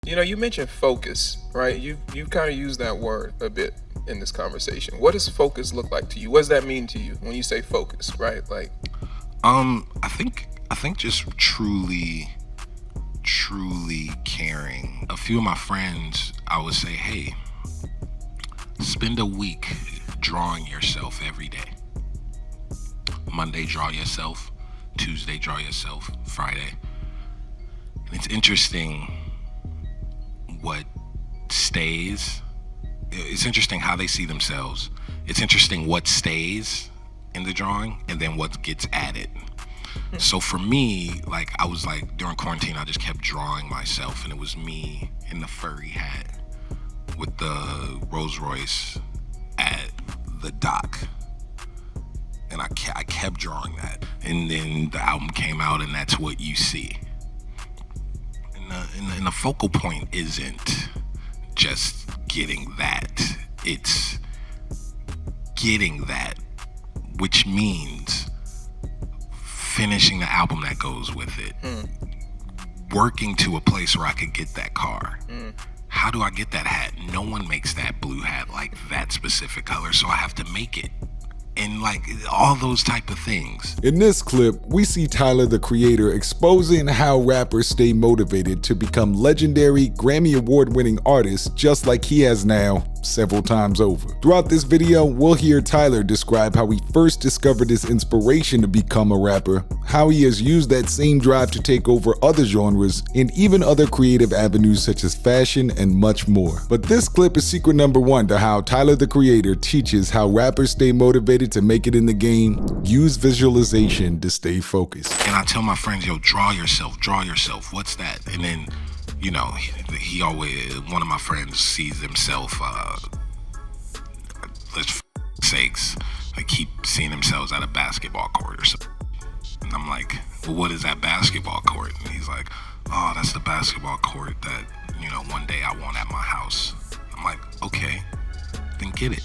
You know, you mentioned focus, right? You kind of used that word a bit in this conversation. What does focus look like to you? What does that mean to you when you say focus, right? Like, I think just truly caring. A few of my friends, I would say, hey, spend a week drawing yourself every day. Monday, draw yourself. Tuesday, draw yourself. Friday. And it's interesting what stays. It's interesting how they see themselves. It's interesting what stays in the drawing and then what gets added. So for me, like, I was like, during quarantine, I just kept drawing myself, and it was me in the furry hat with the Rolls-Royce at the dock. And I kept drawing that. And then the album came out, and that's what you see. And the focal point isn't just getting that. It's getting that, which means finishing the album that goes with it. Working to a place where I could get that car. How do I get that hat? No one makes that blue hat like that specific color, so I have to make it. And like all those type of things. In this clip, we see Tyler, the Creator, exposing how rappers stay motivated to become legendary, Grammy Award-winning artists just like he has now several times over. Throughout this video, we'll hear Tyler describe how he first discovered his inspiration to become a rapper, how he has used that same drive to take over other genres, and even other creative avenues such as fashion and much more. But this clip is secret number one to how Tyler, the Creator, teaches how rappers stay motivated to make it in the game, use visualization to stay focused. And I tell my friends, yo, draw yourself, what's that? And then, you know, he always, one of my friends sees himself, let's sakes, like keep seeing themselves at a basketball court or something. And I'm like, well, what is that basketball court? And he's like, oh, that's the basketball court that, you know, one day I want at my house. I'm like, okay, then get it.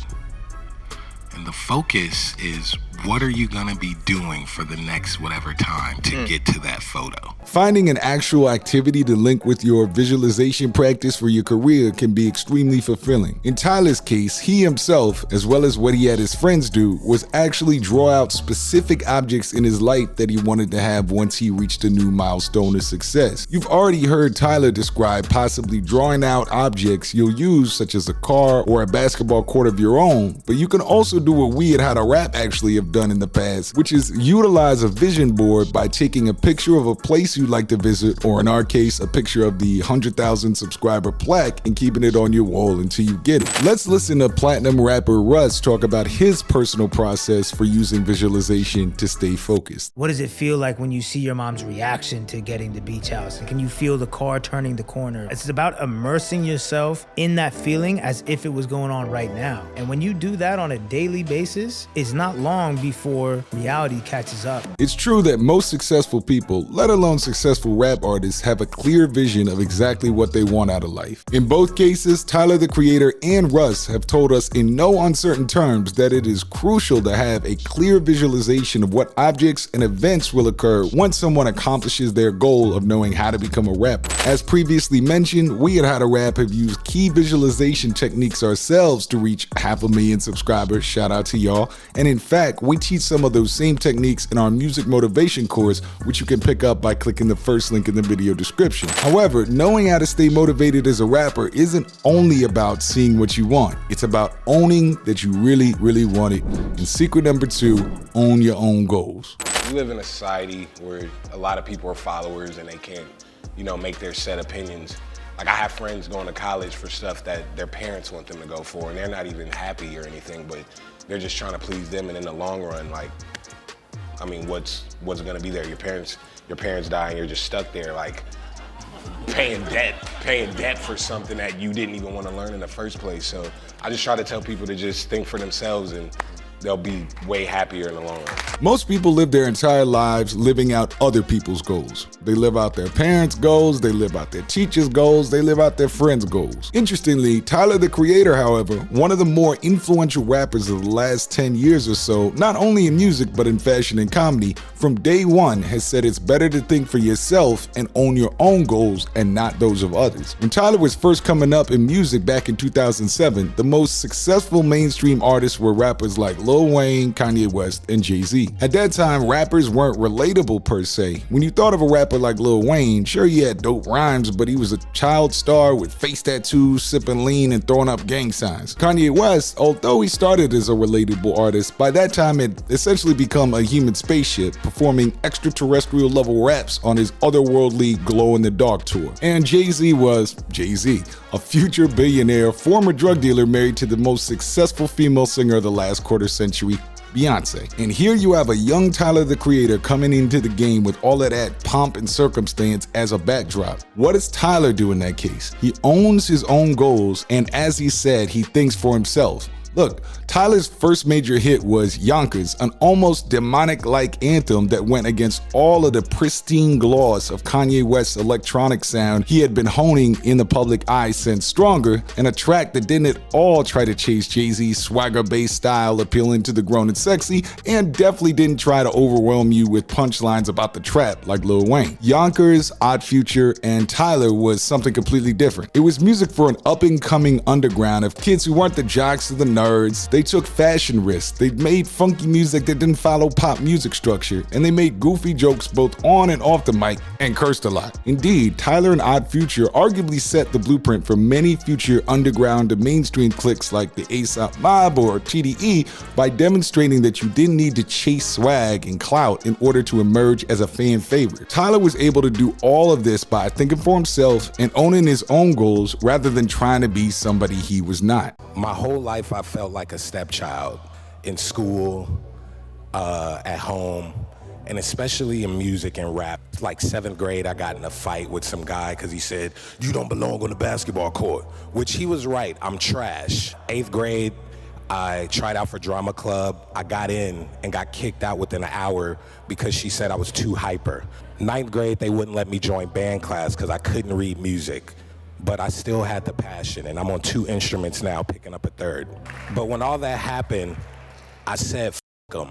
And the focus is, what are you gonna be doing for the next whatever time to get to that photo? Finding an actual activity to link with your visualization practice for your career can be extremely fulfilling. In Tyler's case, he himself, as well as what he had his friends do, was actually draw out specific objects in his life that he wanted to have once he reached a new milestone of success. You've already heard Tyler describe possibly drawing out objects you'll use, such as a car or a basketball court of your own, but you can also do what we at How to Rap actually have done in the past, which is utilize a vision board by taking a picture of a place you'd like to visit, or in our case, a picture of the 100,000 subscriber plaque, and keeping it on your wall until you get it. Let's listen to platinum rapper Russ talk about his personal process for using visualization to stay focused. What does it feel like when you see your mom's reaction to getting the beach house? And can you feel the car turning the corner? It's about immersing yourself in that feeling as if it was going on right now. And when you do that on a daily basis, it's not long before reality catches up. It's true that most successful people, let alone successful rap artists, have a clear vision of exactly what they want out of life. In both cases, Tyler, the Creator, and Russ have told us in no uncertain terms that it is crucial to have a clear visualization of what objects and events will occur once someone accomplishes their goal of knowing how to become a rapper. As previously mentioned, we at How to Rap have used key visualization techniques ourselves to reach 500,000 subscribers, shout out to y'all, and in fact, we teach some of those same techniques in our music motivation course, which you can pick up by clicking the first link in the video description. However, knowing how to stay motivated as a rapper isn't only about seeing what you want, it's about owning that you really, really want it. And secret number two, own your own goals. We live in a society where a lot of people are followers and they can't, you know, make their set opinions. Like, I have friends going to college for stuff that their parents want them to go for, and they're not even happy or anything, but they're just trying to please them. And in the long run, like, I mean, what's gonna be there? Your parents die and you're just stuck there, like, paying debt for something that you didn't even want to learn in the first place. So I just try to tell people to just think for themselves and they'll be way happier in the long run. Most people live their entire lives living out other people's goals. They live out their parents' goals, they live out their teachers' goals, they live out their friends' goals. Interestingly, Tyler the Creator, however, one of the more influential rappers of the last 10 years or so, not only in music but in fashion and comedy, from day one has said it's better to think for yourself and own your own goals and not those of others. When Tyler was first coming up in music back in 2007, the most successful mainstream artists were rappers like Lil Wayne, Kanye West, and Jay-Z. At that time, rappers weren't relatable per se. When you thought of a rapper like Lil Wayne, sure he had dope rhymes, but he was a child star with face tattoos, sipping lean, and throwing up gang signs. Kanye West, although he started as a relatable artist, by that time had essentially become a human spaceship, performing extraterrestrial level raps on his otherworldly glow-in-the-dark tour. And Jay-Z was Jay-Z, a future billionaire, former drug dealer married to the most successful female singer of the last quarter century, Beyonce. And here you have a young Tyler the Creator coming into the game with all of that pomp and circumstance as a backdrop. What does Tyler do in that case? He owns his own goals, and as he said, he thinks for himself. Look, Tyler's first major hit was Yonkers, an almost demonic-like anthem that went against all of the pristine gloss of Kanye West's electronic sound he had been honing in the public eye since Stronger, and a track that didn't at all try to chase Jay-Z's swagger-based style appealing to the grown and sexy, and definitely didn't try to overwhelm you with punchlines about the trap like Lil Wayne. Yonkers, Odd Future, and Tyler was something completely different. It was music for an up-and-coming underground of kids who weren't the jocks or the nerds. They took fashion risks, they made funky music that didn't follow pop music structure, and they made goofy jokes both on and off the mic and cursed a lot. Indeed, Tyler and Odd Future arguably set the blueprint for many future underground to mainstream cliques like the A$AP Mob or TDE by demonstrating that you didn't need to chase swag and clout in order to emerge as a fan favorite. Tyler was able to do all of this by thinking for himself and owning his own goals rather than trying to be somebody he was not. My whole life I felt like a stepchild in school, at home, and especially in music and rap. Like 7th grade, I got in a fight with some guy because he said, "You don't belong on the basketball court," which he was right, I'm trash. 8th grade, I tried out for drama club. I got in and got kicked out within an hour because she said I was too hyper. 9th grade, they wouldn't let me join band class because I couldn't read music. But I still had the passion, and I'm on 2 instruments now, picking up a 3rd. But when all that happened, I said, "F them."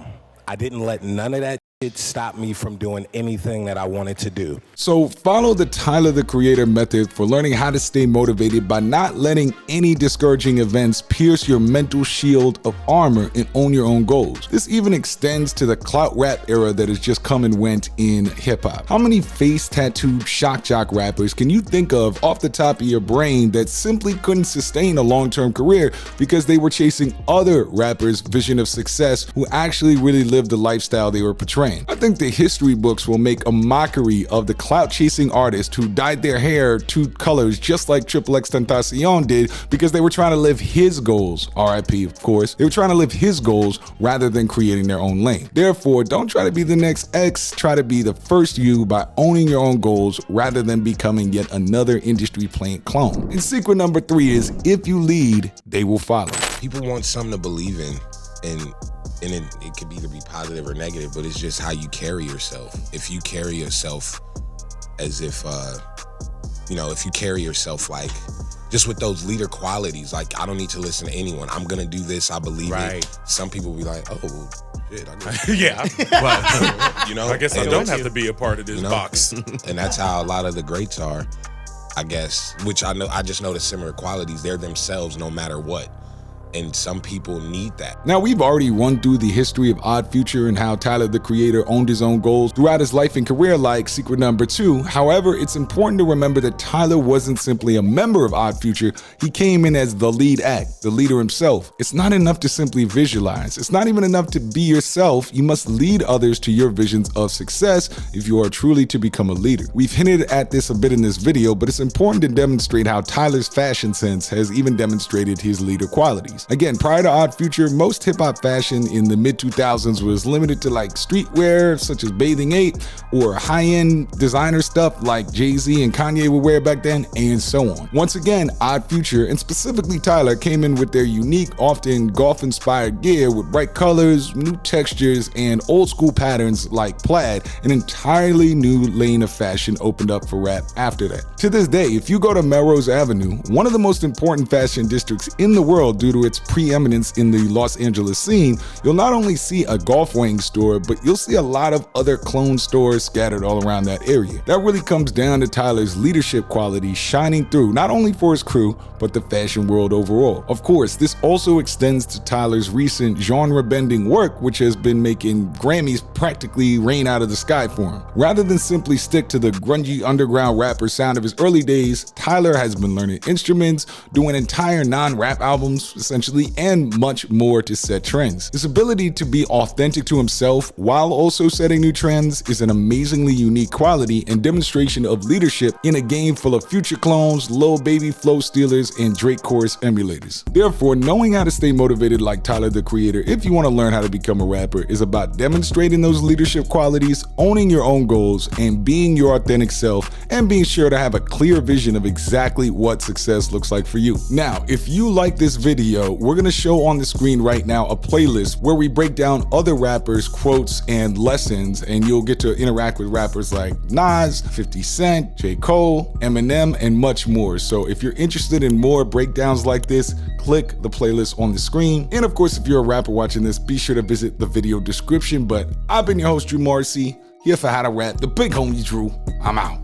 I didn't let none of that shit stop me from doing anything that I wanted to do. So follow the Tyler the Creator method for learning how to stay motivated by not letting any discouraging events pierce your mental shield of armor and own your own goals. This even extends to the clout rap era that has just come and went in hip-hop. How many face tattooed shock jock rappers can you think of off the top of your brain that simply couldn't sustain a long-term career because they were chasing other rappers' vision of success who actually really lived the lifestyle they were portraying? I think the history books will make a mockery of the clout-chasing artist who dyed their hair 2 colors just like XXXTentacion did because they were trying to live his goals, RIP of course. They were trying to live his goals rather than creating their own lane. Therefore, don't try to be the next X, try to be the first you by owning your own goals rather than becoming yet another industry plant clone. And secret number 3 is, if you lead, they will follow. People want something to believe in, and it could either be positive or negative, but it's just how you carry yourself. If you carry yourself as if, if you carry yourself like, just with those leader qualities, like, I don't need to listen to anyone. I'm gonna do this, I believe it. Some people be like, oh, shit, I guess. Yeah, but, I guess I don't have to be a part of this box. And that's how a lot of the greats are, I guess, which I just know the similar qualities. They're themselves no matter what. And some people need that. Now, we've already run through the history of Odd Future and how Tyler the Creator owned his own goals throughout his life and career like secret number 2. However, it's important to remember that Tyler wasn't simply a member of Odd Future. He came in as the lead act, the leader himself. It's not enough to simply visualize. It's not even enough to be yourself. You must lead others to your visions of success if you are truly to become a leader. We've hinted at this a bit in this video, but it's important to demonstrate how Tyler's fashion sense has even demonstrated his leader qualities. trends. Again, prior to Odd Future, most hip-hop fashion in the mid-2000s was limited to like streetwear, such as Bathing Ape, or high-end designer stuff like Jay-Z and Kanye would wear back then, and so on. Once again, Odd Future, and specifically Tyler, came in with their unique, often golf-inspired gear with bright colors, new textures, and old-school patterns like plaid. An entirely new lane of fashion opened up for rap after that. To this day, if you go to Melrose Avenue, one of the most important fashion districts in the world due to its preeminence in the Los Angeles scene, you'll not only see a golf weighing store, but you'll see a lot of other clone stores scattered all around that area. That really comes down to Tyler's leadership qualities shining through, not only for his crew, but the fashion world overall. Of course, this also extends to Tyler's recent genre-bending work, which has been making Grammys practically rain out of the sky for him. Rather than simply stick to the grungy underground rapper sound of his early days, Tyler has been learning instruments, doing entire non-rap albums, essentially, and much more to set trends. His ability to be authentic to himself while also setting new trends is an amazingly unique quality and demonstration of leadership in a game full of Future clones, Lil Baby flow stealers, and Drake chorus emulators. Therefore, knowing how to stay motivated like Tyler the Creator if you want to learn how to become a rapper is about demonstrating those leadership qualities, owning your own goals, and being your authentic self, and being sure to have a clear vision of exactly what success looks like for you. Now, if you like this video, we're gonna show on the screen right now a playlist where we break down other rappers' quotes and lessons, and you'll get to interact with rappers like Nas, 50 Cent, J. Cole, Eminem, and much more. So if you're interested in more breakdowns like this, click the playlist on the screen. And of course, if you're a rapper watching this, be sure to visit the video description. But I've been your host, Drew Morrissey, here for How to Rap, the big homie Drew. I'm out.